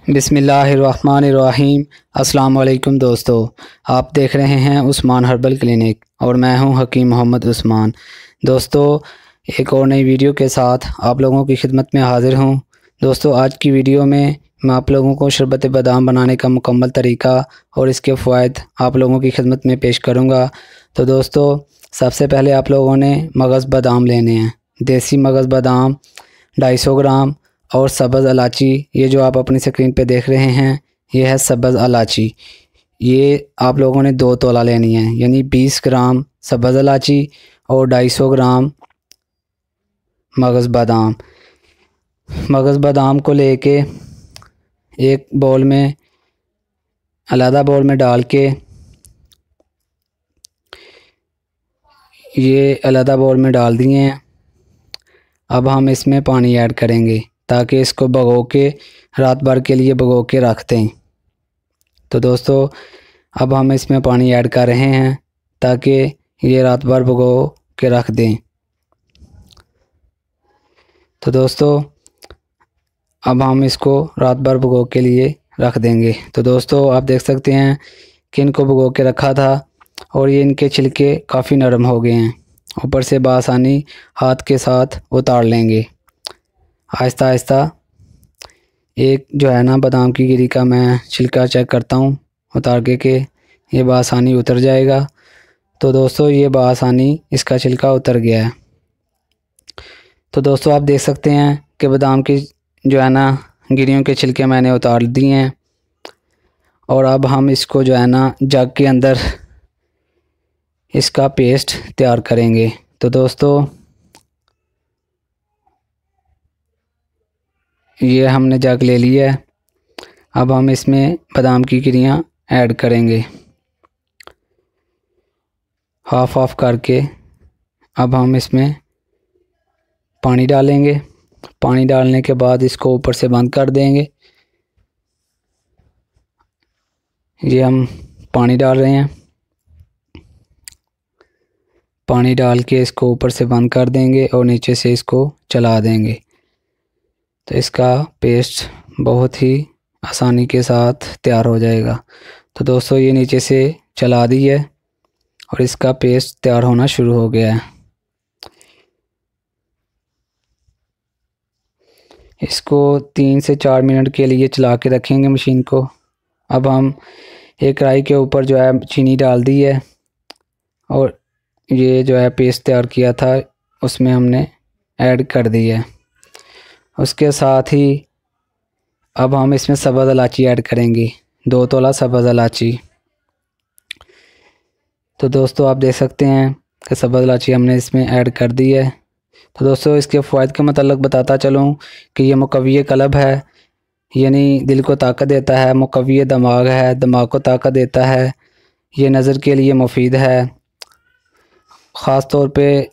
बिस्मिल्लाहिर्रहमानिर्रहीम। अस्सलाम वालेकुम दोस्तों, आप देख रहे हैं उस्मान हर्बल क्लिनिक और मैं हूं हकीम मोहम्मद उस्मान। दोस्तों, एक और नई वीडियो के साथ आप लोगों की खिदमत में हाज़िर हूं। दोस्तों, आज की वीडियो में मैं आप लोगों को शरबत बादाम बनाने का मुकम्मल तरीका और इसके फ़वाइद आप लोगों की खिदमत में पेश करूँगा। तो दोस्तों, सबसे पहले आप लोगों ने मगज़ बादाम लेने हैं। देसी मगज़ बादाम 250 ग्राम और सब्ज़ इलायची, ये जो आप अपनी स्क्रीन पे देख रहे हैं ये है सब्ज़ इलायची। ये आप लोगों ने 2 तोला लेनी है, यानी 20 ग्राम सब्ज़ इलायची और 250 ग्राम मगज़ बादाम। मगज़ बादाम को लेके एक बाउल में अलग बाउल में डाल के ये अलग बाउल में डाल दिए हैं। अब हम इसमें पानी ऐड करेंगे ताकि इसको भिगो के रात भर के लिए भिगो के रख दें। तो दोस्तों, अब हम इसमें पानी ऐड कर रहे हैं ताकि ये रात भर भिगो के रख दें। तो दोस्तों, अब हम इसको रात भर भिगो के लिए रख देंगे। तो दोस्तों, आप देख सकते हैं कि इनको भिगो के रखा था और ये इनके छिलके काफ़ी नरम हो गए हैं। ऊपर से बआसानी हाथ के साथ उतार लेंगे। आहिस्ता आहिस्ता एक जो है ना बादाम की गिरी का मैं छिलका चेक करता हूँ उतार के ये बआसानी उतर जाएगा। तो दोस्तों, ये बआसानी इसका छिलका उतर गया है। तो दोस्तों, आप देख सकते हैं कि बादाम की जो है ना गिरियों के छिलके मैंने उतार दिए हैं और अब हम इसको जो है ना जग के अंदर इसका पेस्ट तैयार करेंगे। तो दोस्तों, ये हमने जग ले लिया है। अब हम इसमें बादाम की गिरियाँ ऐड करेंगे हाफ हाफ करके। अब हम इसमें पानी डालेंगे। पानी डालने के बाद इसको ऊपर से बंद कर देंगे। ये हम पानी डाल रहे हैं। पानी डाल के इसको ऊपर से बंद कर देंगे और नीचे से इसको चला देंगे। तो इसका पेस्ट बहुत ही आसानी के साथ तैयार हो जाएगा। तो दोस्तों, ये नीचे से चला दी है और इसका पेस्ट तैयार होना शुरू हो गया है। इसको 3 से 4 मिनट के लिए चला के रखेंगे मशीन को। अब हम एक कढ़ाई के ऊपर जो है चीनी डाल दी है और ये जो है पेस्ट तैयार किया था उसमें हमने ऐड कर दी है। उसके साथ ही अब हम इसमें सब्ज़ इलायची ऐड करेंगे, 2 तोला सब्ज़ इलायची। तो दोस्तों, आप देख सकते हैं कि सब्ज़ इलायची हमने इसमें ऐड कर दी है। तो दोस्तों, इसके फ़वाइद के मतलब बताता चलूँ कि ये मुक़व्वी क़ल्ब है, यानी दिल को ताकत देता है। मुक़व्वी दिमाग है, दिमाग को ताकत देता है। ये नज़र के लिए मुफीद है, ख़ास तौर पे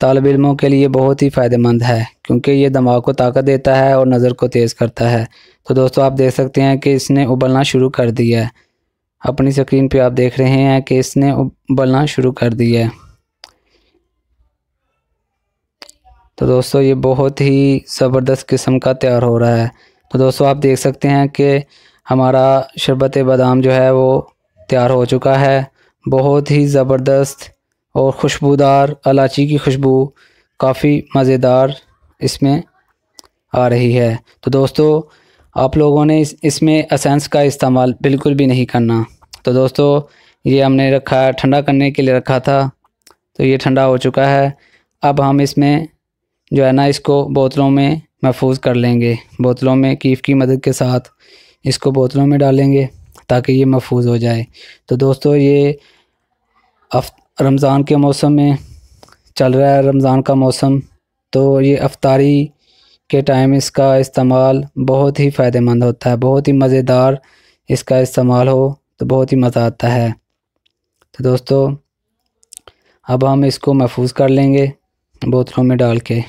तालिब इल्मों के लिए बहुत ही फ़ायदेमंद है क्योंकि ये दिमाग को ताकत देता है और नज़र को तेज़ करता है। तो दोस्तों, आप देख सकते हैं कि इसने उबलना शुरू कर दिया है। अपनी स्क्रीन पे आप देख रहे हैं कि इसने उबलना शुरू कर दिया है। तो दोस्तों, ये बहुत ही ज़बरदस्त किस्म का तैयार हो रहा है। तो दोस्तों, आप देख सकते हैं कि हमारा शरबत बादाम जो है वो तैयार हो चुका है। बहुत ही ज़बरदस्त और खुशबूदार इलायची की खुशबू काफ़ी मज़ेदार इसमें आ रही है। तो दोस्तों, आप लोगों ने इसमें एसेंस का इस्तेमाल बिल्कुल भी नहीं करना। तो दोस्तों, ये हमने रखा ठंडा करने के लिए रखा था, तो ये ठंडा हो चुका है। अब हम इसमें जो है ना इसको बोतलों में महफूज कर लेंगे। बोतलों में कीफ की मदद के साथ इसको बोतलों में डालेंगे ताकि ये महफूज हो जाए। तो दोस्तों, ये रमज़ान के मौसम में चल रहा है, रमज़ान का मौसम, तो ये अफ्तारी के टाइम इसका इस्तेमाल बहुत ही फ़ायदेमंद होता है। बहुत ही मज़ेदार इसका इस्तेमाल हो तो बहुत ही मज़ा आता है। तो दोस्तों, अब हम इसको महफूज कर लेंगे बोतलों में डाल के।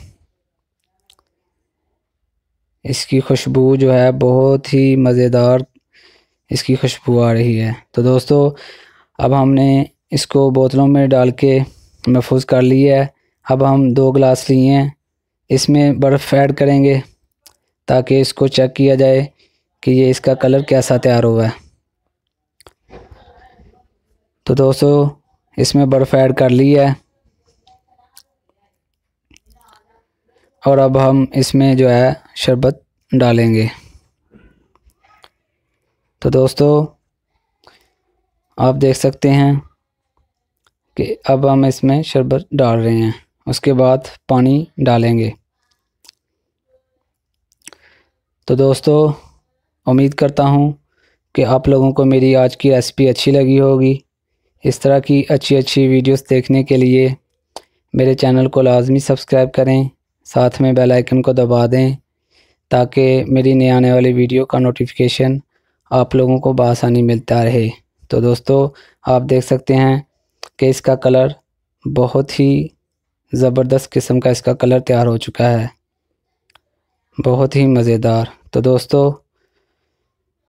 इसकी खुशबू जो है बहुत ही मज़ेदार इसकी खुशबू आ रही है। तो दोस्तों, अब हमने इसको बोतलों में डाल के महफूज कर लिया है। अब हम 2 गिलास लिए हैं, इसमें बर्फ़ ऐड करेंगे ताकि इसको चेक किया जाए कि ये इसका कलर कैसा तैयार हुआ है। तो दोस्तों इसमें बर्फ़ ऐड कर ली है और अब हम इसमें जो है शरबत डालेंगे। तो दोस्तों आप देख सकते हैं कि अब हम इसमें शरबत डाल रहे हैं, उसके बाद पानी डालेंगे। तो दोस्तों उम्मीद करता हूँ कि आप लोगों को मेरी आज की रेसिपी अच्छी लगी होगी। इस तरह की अच्छी वीडियोस देखने के लिए मेरे चैनल को लाजमी सब्सक्राइब करें, साथ में बेल आइकन को दबा दें ताकि मेरी नई आने वाली वीडियो का नोटिफिकेशन आप लोगों को बआसानी मिलता रहे। तो दोस्तों आप देख सकते हैं कि इसका कलर बहुत ही ज़बरदस्त किस्म का इसका कलर तैयार हो चुका है, बहुत ही मज़ेदार। तो दोस्तों